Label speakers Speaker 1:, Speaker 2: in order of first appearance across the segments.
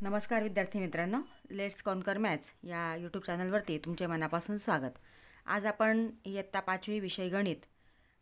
Speaker 1: नमस्कार विद्यार्थी मित्रांनो, लेट्स कॉन्कर मॅथ्स या यूट्यूब चॅनलवरती तुमचे मनापासून स्वागत. आज आपण इयत्ता 5वी विषय गणित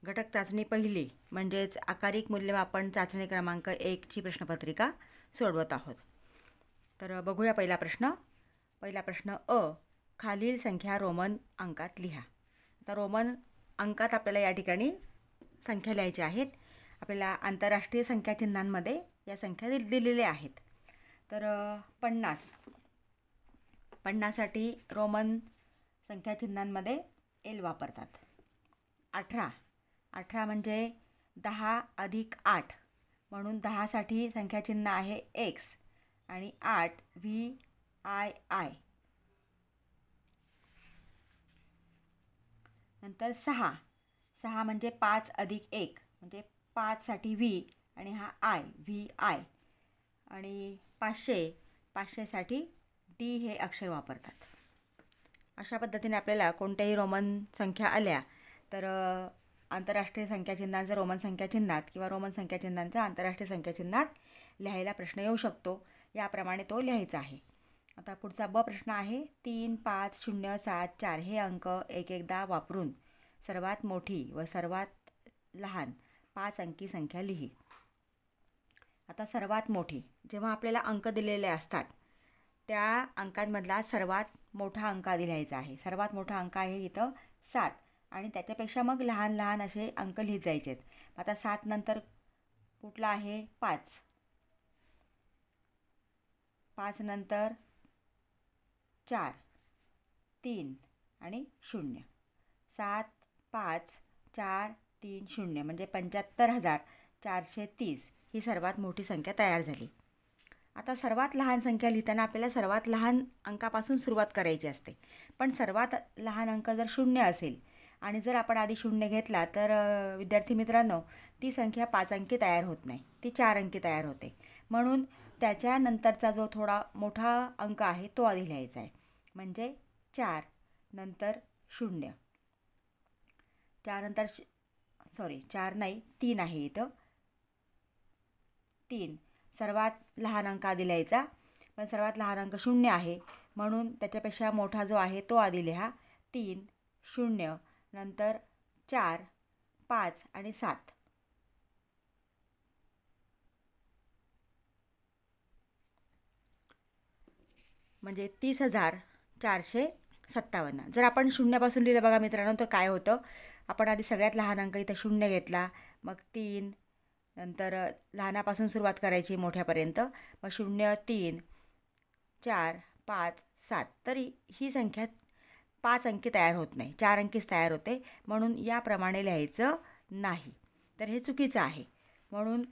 Speaker 1: घटक चाचणी पहिली म्हणजेच आकारिक मूल्यमापन चाचणी क्रमांक 1ची प्रश्नपत्रिका सोडवत आहोत. तर बघूया पहिला प्रश्न अ. खालील संख्या रोमन अंकात लिहा. आता रोमन अंकात आपल्याला या ठिकाणी संख्या लिहायच्या आहेत. आपल्याला आंतरराष्ट्रीय संख्या चिन्हांमध्ये या संख्या दिलेल्या आहेत. तर 50साठी रोमन संख्या चिन्हांमध्ये एल वापरतात. 18 म्हणजे 10 अधिक 8 म्हणून 10साठी संख्या चिन्ह आहे एक्स आणि 8 VII. नंतर 6 म्हणजे 5 अधिक 1 म्हणजे 5साठी V आणि हा I VI. आणि 500साठी D हे अक्षर वापरतात. अशा पद्धतीने आपल्याला कोणत्याही रोमन संख्या आल्या तर आंतरराष्ट्रीय संख्या चिन्हांचा रोमन संख्या चिन्हात किंवा रोमन संख्या चिन्हांचा आंतरराष्ट्रीय संख्या चिन्हात लिहायला प्रश्न येऊ शकतो. याप्रमाणे तो लिहायचा आहे. आता पुढचा ब प्रश्न आहे 3, 5, 0, 7, 4 हे अंक एकदा वापरून सर्वात मोठी व सर्वात लहान 5 अंकी संख्या लिही. आता सर्वात मोठी, जेव्हा आपल्याला अंक दिलेले असतात त्या अंकांमधला सर्वात मोठा अंक आधी लिहायचा आहे. सर्वात मोठा अंक आहे इथं 7 आणि त्याच्यापेक्षा मग लहान लहान असे अंक लिहित जायचे आहेत. आता 7 नंतर कुठला आहे 5, 5 नंतर 4, 3 आणि 0. 7, 5, 4, 3, 0 म्हणजे 75,430 ही सर्वात मोठी संख्या तयार झाली. आता सर्वात लहान संख्या लिहिताना आपल्याला सर्वात लहान अंकापासून सुरुवात करायची असते. पण सर्वात लहान अंक जर 0 असेल आणि जर आपण आधी 0 घेतला तर विद्यार्थी मित्रांनो ती संख्या 5 अंकी तयार होत नाही, ती 4 अंकी तयार होते. म्हणून त्याच्यानंतरचा जो थोडा मोठा अंक आहे तो आधी लिहायचा आहे. म्हणजे 4 नंतर 0, 4 नंतर 4 नाही 3 आहे इथं. 3 सर्वात लहान अंक आधी लिहायचा. पण सर्वात लहान अंक 0 आहे म्हणून त्याच्यापेक्षा मोठा जो आहे तो आधी लिहा. 3, 0 नंतर 4, 5 आणि 7. म्हणजे 30,457. जर आपण 0पासून लिहिलं बघा मित्रांनो तर काय होतं, आपण आधी सगळ्यात लहान अंक इथं 0 घेतला, मग 3 नंतर लहानापासून सुरुवात करायची मोठ्यापर्यंत, मग 0, 3, 4, 5, 7. तरी ही संख्या 5 अंकी तयार होत नाही, 4 अंकीच तयार होते. म्हणून याप्रमाणे लिहायचं नाही, तर हे चुकीचं आहे. म्हणून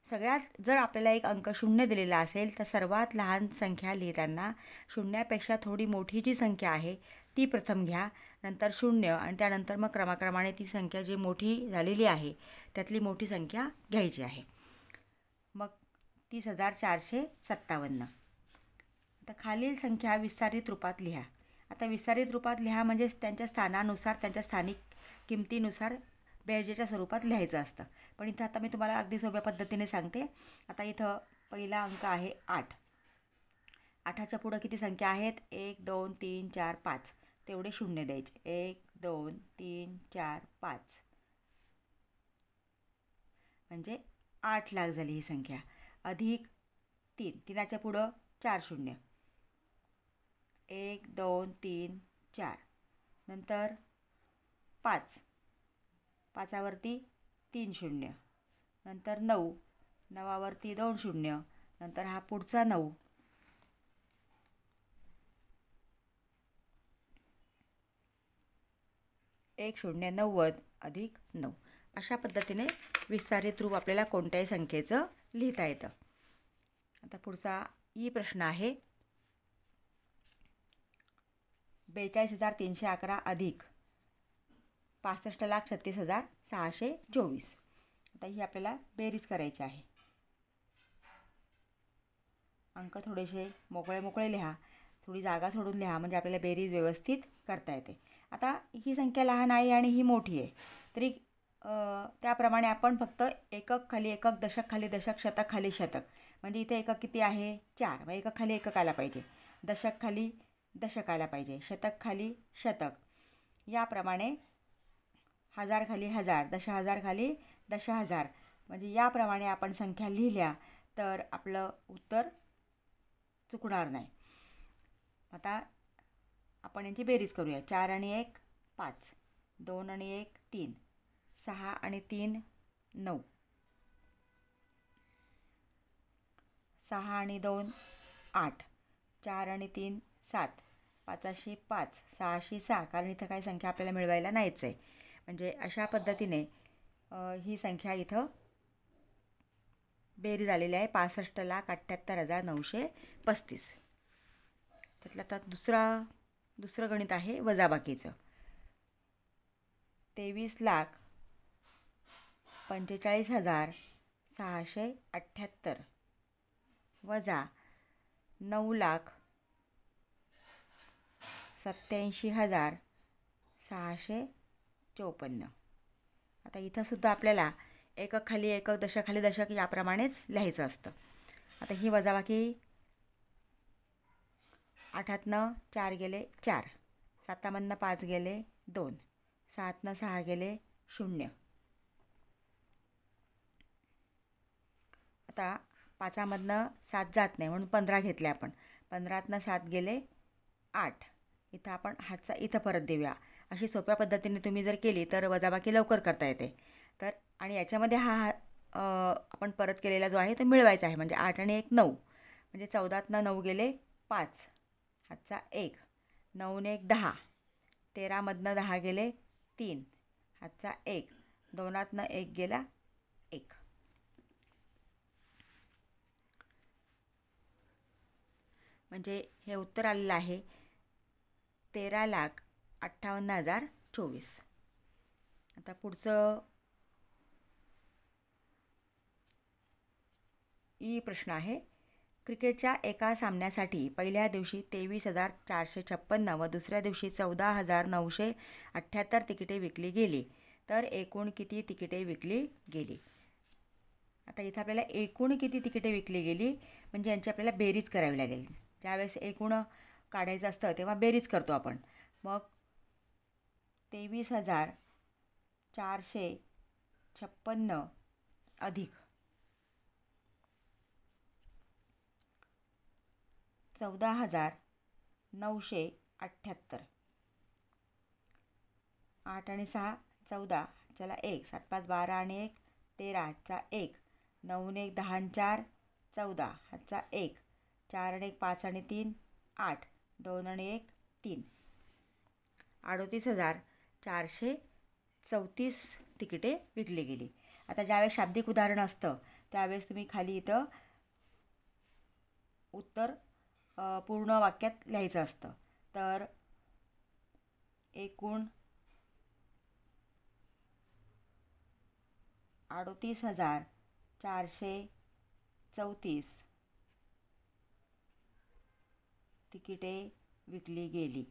Speaker 1: सगळ्यात जर आपल्याला एक अंक 0 दिलेला असेल तर सर्वात लहान संख्या लिहिताना 0पेक्षा थोडी मोठी जी संख्या आहे ती प्रथम घ्या, नंतर 0 आणि त्यानंतर मग क्रमाक्रमाने ती संख्या जी मोठी झालेली आहे त्यातली मोठी संख्या घ्यायची आहे. मग 30,457. आता खालील संख्या विस्तारित रूपात लिहा. आता विस्तारित रूपात लिहा म्हणजे त्यांच्या स्थानानुसार त्यांच्या स्थानिक किमतीनुसार बेरजेच्या स्वरूपात लिहायचं असतं. पण इथं आता मी तुम्हाला अगदी सोप्या पद्धतीने सांगते. आता इथं पहिला अंक आहे 8. 8च्या पुढं किती संख्या आहेत 1, 2, 3, 4, 5 तेवढे 0 द्यायचे. 1, 2, 3, 4, 5 म्हणजे 8 लाख झाली ही संख्या. अधिक 3, 3च्या पुढं 4 0. 1, 2, 3, 4 नंतर 5, 5वरती 3 0 नंतर 9, 9वरती 2 0 नंतर हा पुढचा 9, 1 0 90 अधिक 9. अशा पद्धतीने विस्तारित रूप आपल्याला कोणत्याही संख्येचं लिहिता येतं. आता पुढचा ई प्रश्न आहे 42,311 अधिक 65,36,624. आता ही आपल्याला बेरीज करायची आहे. अंक थोडेसे मोकळे लिहा, थोडी जागा सोडून लिहा म्हणजे आपल्याला बेरीज व्यवस्थित करता येते. आता ही संख्या लहान आहे आणि ही मोठी आहे तरी त्याप्रमाणे आपण फक्त एकक खाली एकक, दशक खाली दशक, शतक खाली शतक म्हणजे इथे एकक किती आहे 4. मग एकक खाली एकक आला पाहिजे, दशक खाली दशक आला पाहिजे, शतक खाली शतक. याप्रमाणे हजार खाली हजार, दशहजार खाली दशहजार. म्हणजे याप्रमाणे आपण संख्या लिहिल्या तर आपलं उत्तर चुकणार नाही. आता आपण यांची बेरीज करूया. 4 आणि 1 5, 2 आणि 1 3, 6 आणि 3 9, 6 आणि 2 8, 4 आणि 3 7, 5शी 5, 6शी 6, कारण इथं काही संख्या आपल्याला मिळवायला नाहीच आहे. म्हणजे अशा पद्धतीने ही संख्या इथं बेरीज आलेली आहे 65,78,935. त्यातलं आता दुसरं गणित आहे वजाबाकीचं. 23,45,678 वजा 9,87,654. आता इथंसुद्धा आपल्याला एकक खाली एकक, दशक खाली दशक याप्रमाणेच लिहायचं असतं. आता ही वजाबाकी 8तनं 4 गेले 4, 7मधनं 5 गेले 2, 6तनं 6 गेले 0. आता 5मधनं 7 जात नाही म्हणून 15 घेतले आपण. 15तनं 7 गेले 8. इथं आपण हातचा इथं परत देऊया. अशी सोप्या पद्धतीने तुम्ही जर केली तर वजाबाकी लवकर करता येते. तर आणि याच्यामध्ये हा आपण परत केलेला जो आहे तो मिळवायचा आहे. म्हणजे 8 आणि 1 9, म्हणजे 14तनं 9 गेले 5, हातचा 1, 9 ने 1 10, 13मधनं 10 गेले 3, हातचा 1, 2तनं 1 गेला 1. म्हणजे हे उत्तर आलेलं आहे 13,58,024. आता पुढचं प्रश्न आहे. क्रिकेटच्या एका सामन्यासाठी पहिल्या दिवशी 23,456 व दुसऱ्या दिवशी 14,978 तिकिटे विकली गेली, तर एकूण किती तिकिटे विकली गेली? आता इथं आपल्याला एकूण किती तिकिटे विकली गेली म्हणजे यांची आपल्याला बेरीज करावी लागेल. ज्यावेळेस एकूण काढायचं असतं तेव्हा बेरीज करतो आपण. मग 23,456 अधिक 14,978, 8 आणि 6 14, चला 1, 7 5 12 आणि 1 13, हातचा 1, 9 ने 1 10 आणि 4 14, हातचा 1, 4 आणि 1 5 आणि 3 8, 2 आणि 1 3, 38,434 तिकिटे विकली गेली. आता ज्यावेळेस शाब्दिक उदाहरण असतं त्यावेळेस तुम्ही खाली इथं उत्तर पूर्ण वाक्यात लिहायचं असतं. तर एकूण 38,434 तिकिटे विकली गेली.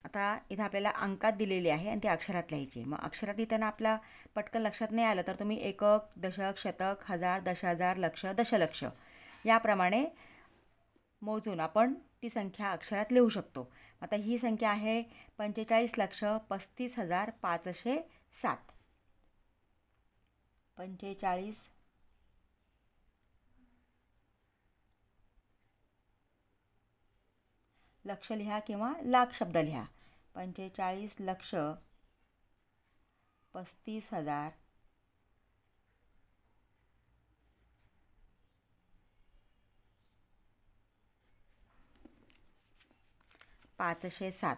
Speaker 1: आता इथं आपल्याला अंकात दिलेली आहे आणि ते अक्षरात लिहायची. मग अक्षरात लिहिताना आपला पटकन लक्षात नाही आलं तर तुम्ही एकक, दशक, शतक, हजार, दशहजार, लक्ष, दशलक्ष याप्रमाणे मोजून आपण ती संख्या अक्षरात लिहू शकतो. आता ही संख्या आहे 45,35,507. 45 लक्ष लिहा किंवा लाख शब्द लिहा. 45,35,000 507.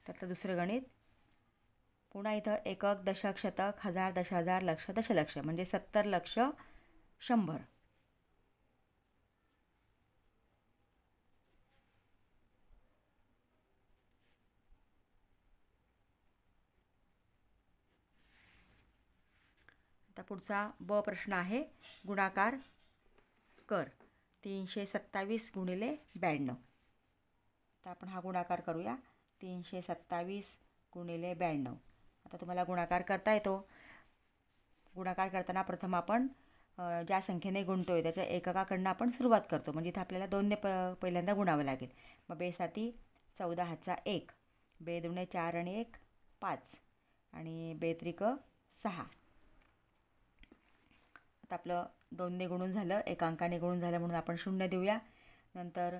Speaker 1: त्यातलं दुसरं गणित पुन्हा इथं एकक, दशक, शतक, हजार, दशहजार, लक्ष, दशलक्ष म्हणजे 70 लक्ष 100. आता पुढचा ब प्रश्न आहे गुणाकार कर. 327 गुणिले 92. तर आपण हा गुणाकार करूया. 327 गुणिले 92. आता तुम्हाला गुणाकार करता येतो. गुणाकार करताना प्रथम आपण ज्या संख्येने गुणतो आहे त्याच्या एककाकडनं आपण सुरुवात करतो. म्हणजे इथं आपल्याला 2ने पहिल्यांदा गुणावं लागेल. मग बेसाती 14 हातचा 1, बेदुणे 4 आणि 1 5 आणि बेत्रिक 6. आता आपलं 2ने गुणून झालं, एका अंकाने गुणून झालं म्हणून आपण 0 देऊया. नंतर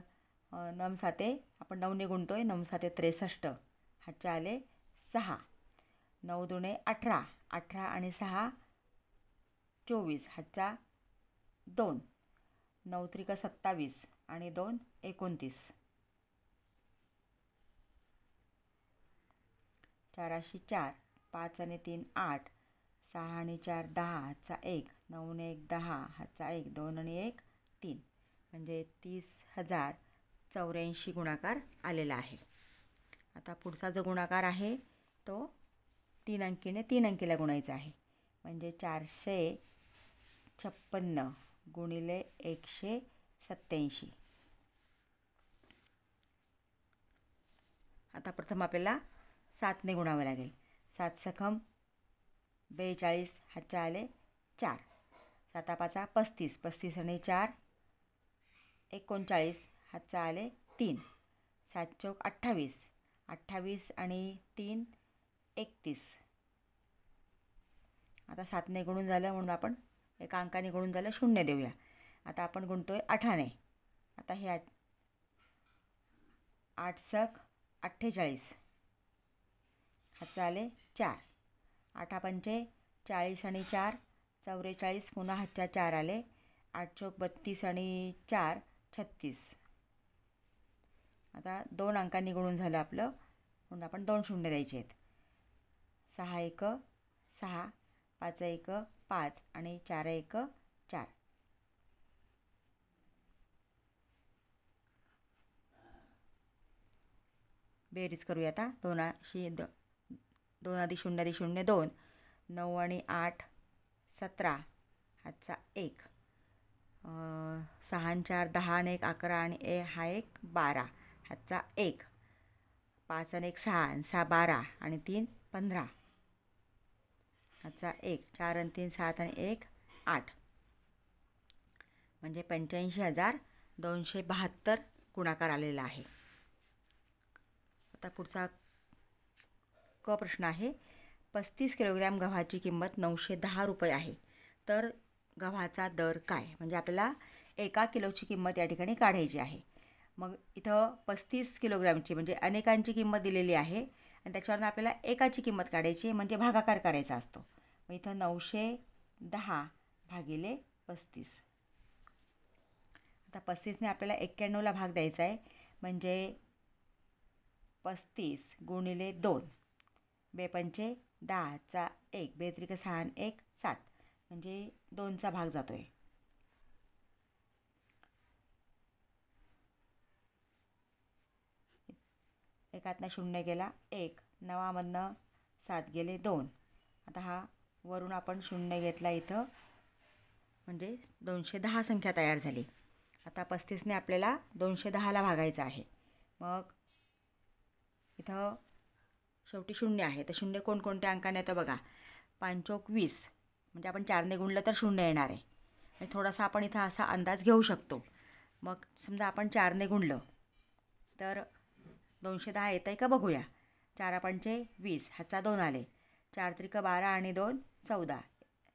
Speaker 1: 9 साते आपण 9ने गुणतो आहे. 9 साते 63, हातचे आले 6. 9 दुणे 18, 18 आणि 6 24, हातचा 2. 9 त्रिक 27 आणि 2 29. 4 अशी 4, 5 आणि 3 8, 6 आणि 4 10, हातचा 1. 9 ने 1 10, हातचा 1. 2 आणि 1 3. म्हणजे 30,084 गुणाकार आलेला आहे. आता पुढचा जो गुणाकार आहे तो 3 अंकीने 3 अंकीला गुणायचा आहे. म्हणजे 456 गुणिले 187. आता प्रथम आपल्याला 7ने गुणावं लागेल. 7 सखम 42, हातचे आले 4. 7 पाचा 35, 35 आणि 4 39, हातचा आले 3. 7 चौक 28, 28 आणि 3 31. आता 7ने गुणून झालं म्हणून आपण एका अंकाने गुणून झालं 0 देऊया. आता आपण गुणतो आहे 8ने. आता हे 8 सक 48, हातचा आले 4. 8 पंचे 40 आणि 4 44, पुन्हा हातच्या 4 आले. 8 चौक 32 आणि 4 36. आता 2 अंकांनी गुणून झालं आपलं म्हणून आपण 2 शून्य द्यायचे आहेत. 6 1 6, 5 1 5 आणि 4 1 4. बेरीज करूया आता. 2 आधी 0 आधी 0 2. 9 आणि 8 17, हातचा 1. 6 आणि 4 10 आणि 1 11 आणि हा 1 12, हातचा 1. 5 आणि 1 6 आणि 6 12 आणि 3 15, हातचा 1. 4 आणि 3 7 आणि 1 8. म्हणजे 85,272 गुणाकार आलेला आहे. आता पुढचा क प्रश्न आहे. 35 किलोग्रॅम गव्हाची किंमत 910 रुपये आहे. तर गव्हाचा दर काय? म्हणजे आपल्याला 1 किलोची किंमत या ठिकाणी काढायची आहे. मग इथं 35 किलोग्रॅमची म्हणजे अनेकांची किंमत दिलेली आहे आणि त्याच्यावरून आपल्याला एकाची किंमत काढायची आहे म्हणजे भागाकार करायचा असतो. मग इथं 910 भागिले 35. आता 35ने आपल्याला 91ला भाग द्यायचा आहे म्हणजे 35 गुणिले 2. 2 पंचे 10 चा 1, 2 त्रिक 6 आणि 1 7. म्हणजे 2चा भाग जातो आहे. एकातनं 0 गेला 1, 9मधनं 7 गेले 2. आता हा वरून आपण 0 घेतला इथं म्हणजे 210 संख्या तयार झाली. आता 35ने आपल्याला 210ला भागायचं आहे. मग इथं शेवटी 0 आहे तर 0 कोणकोणत्या अंकाने येतं बघा. 5 चौक 20 म्हणजे आपण 4ने गुणलं तर 0 येणार आहे. म्हणजे थोडासा आपण इथं असा अंदाज घेऊ शकतो. मग समजा आपण 4ने गुणलं तर 210 येतं आहे का बघूया. 4 पंचे 20, हातचा 2 आले. 4 त्रिक 12 आणि 2 14,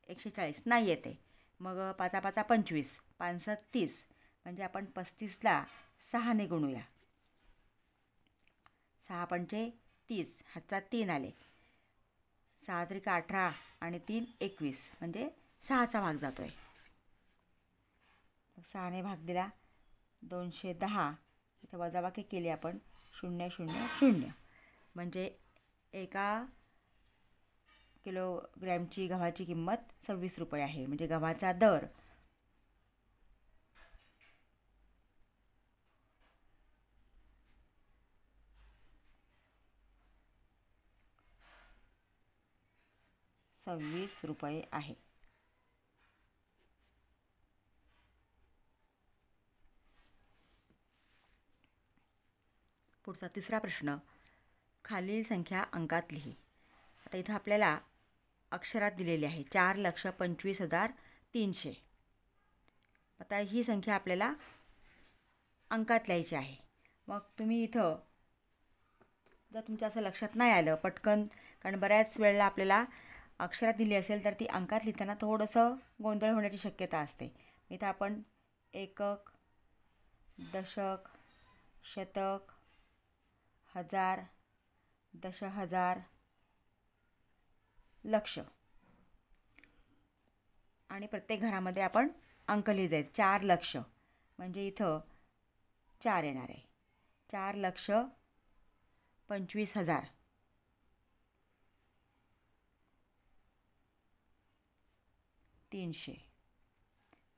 Speaker 1: 140 नाही येते. मग 5 5 25, 5 30 म्हणजे आपण 35ला 6ने गुणूया. 6 पंचे 30, हातचा 3 आले. 6 त्रिक 18 आणि 3 21 म्हणजे 6चा भाग जातो आहे. 6ने भाग दिला 210. इथं वजाबाकी केली आपण 0 0 0 म्हणजे 1 किलोग्रॅमची गव्हाची किंमत 26 रुपये आहे. म्हणजे गव्हाचा दर ₹26 आहे. पुढचा तिसरा प्रश्न, खालील संख्या अंकात लिही. आता इथं आपल्याला अक्षरात दिलेली आहे 4,25,300. आता ही संख्या आपल्याला अंकात लिहायची आहे. मग तुम्ही इथं जर तुमच्या असं लक्षात नाही आलं पटकन, कारण बऱ्याच वेळेला आपल्याला अक्षरात दिली असेल तर ती अंकात लिहिताना थोडंसं गोंधळ होण्याची शक्यता असते. इथं आपण एकक, दशक, शतक, हजार, दशहजार, लक्ष आणि प्रत्येक घरामध्ये आपण अंक लिहिले आहेत. 4 लक्ष म्हणजे इथं 4 येणार आहे. 4,25,000.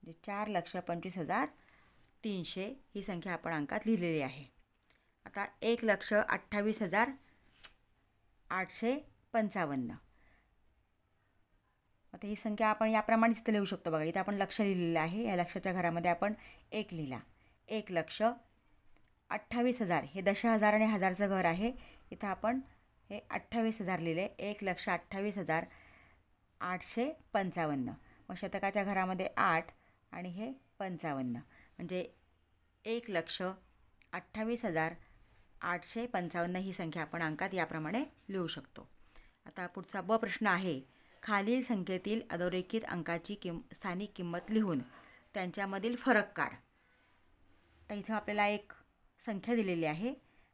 Speaker 1: म्हणजे 4,25,300 ही संख्या आपण अंकात लिहिलेली आहे. आता 1,28,855. आता ही संख्या आपण याप्रमाणेच इथं लिहू शकतो. बघा, इथं आपण लक्ष लिहिलेलं आहे. या लक्षाच्या घरामध्ये आपण 1 लिहिला. 1,28,000 हे दशहजार आणि हजारचं घर आहे. इथं आपण हे 28,000 लिहिले. 1,28,855. मग शतकाच्या घरामध्ये 8 आणि हे 55 म्हणजे 1,28,855 ही संख्या आपण अंकात याप्रमाणे लिहू शकतो. आता पुढचा ब प्रश्न आहे, खालील संख्येतील अधोरेखित अंकाची स्थानिक किंमत लिहून त्यांच्यामधील फरक काढ. तर इथं आपल्याला एक संख्या दिलेली आहे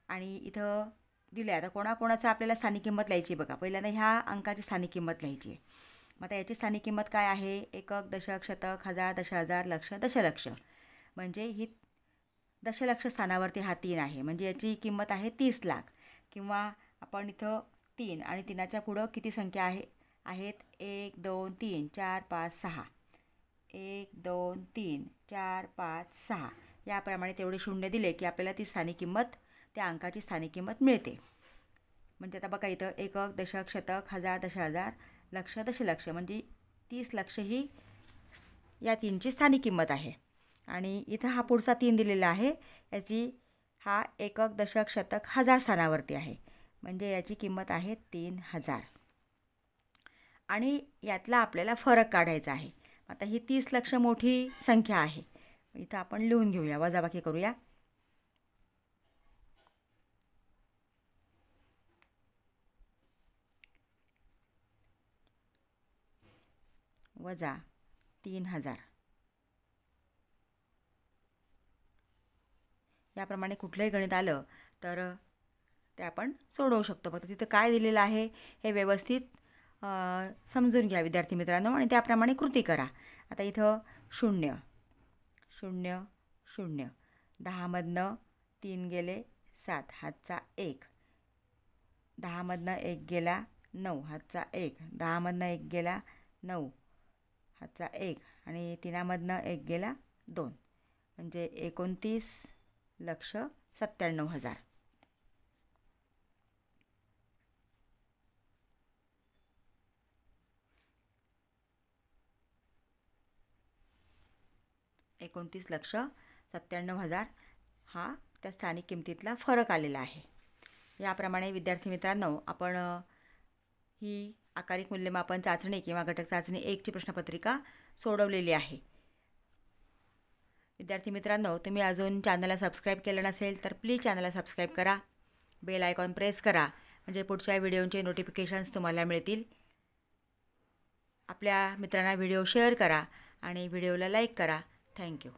Speaker 1: आणि इथं दिलं आहे. आता कोणाकोणाचं आपल्याला स्थानिक किंमत लिहायची बघा. पहिल्यांदा ह्या अंकाची स्थानिक किंमत लिहायची आहे. मग आता याची स्थानिक किंमत काय आहे? एकक, दशक, शतक, हजार, दशहजार, लक्ष, दशलक्ष. म्हणजे ही दशलक्ष स्थानावरती हा 3 आहे. म्हणजे याची किंमत आहे 30 लाख. किंवा आपण इथं 3 आणि 3च्या पुढं किती संख्या आहेत 1 2 3 4 5 6. 1 2 3 4 5 6 याप्रमाणे तेवढे शून्य दिले की आपल्याला ती स्थानिक किंमत, त्या अंकाची स्थानिक किंमत मिळते. म्हणजे आता बघा इथं एकक, दशक, शतक, हजार, दशहजार, लक्ष, दशलक्ष म्हणजे 30 लक्ष ही या 3ची स्थानिक किंमत आहे. आणि इथं हा पुढचा 3 दिलेला आहे. याची हा एकक, दशक, शतक, हजार स्थानावरती आहे. म्हणजे याची किंमत आहे 3,000. आणि यातला आपल्याला फरक काढायचा आहे. आता ही 30 लक्ष मोठी संख्या आहे. इथं आपण लिहून घेऊया, वजाबाकी करूया. वजा 3,000. याप्रमाणे कुठलंही गणित आलं तर ते आपण सोडवू शकतो. फक्त तिथं काय दिलेलं आहे हे व्यवस्थित समजून घ्या विद्यार्थी मित्रांनो आणि त्याप्रमाणे कृती करा. आता इथं 0 0 0, 10मधनं 3 गेले 7, हातचा 1, 10मधनं 1 गेला 9, हातचा 1, 10मधनं 1 गेला 9, हातचा 1 आणि 3मधनं 1 गेला 2. म्हणजे 29,97,000. $29,97,000 हा त्या स्थानिक किमतीतला फरक आलेला आहे. याप्रमाणे विद्यार्थी मित्रांनो आपण ही आकारिक मूल्यमापन चाचणी किंवा घटक चाचणी 1ची प्रश्नपत्रिका सोडवलेली आहे. विद्यार्थी मित्रांनो, तुम्ही अजून चॅनलला सबस्क्राईब केलं नसेल तर प्लीज चॅनलला सबस्क्राईब करा. बेल आयकॉन प्रेस करा म्हणजे पुढच्या व्हिडिओचे नोटिफिकेशन्स तुम्हाला मिळतील. आपल्या मित्रांना व्हिडिओ शेअर करा आणि व्हिडिओला लाईक करा. थँक्यू.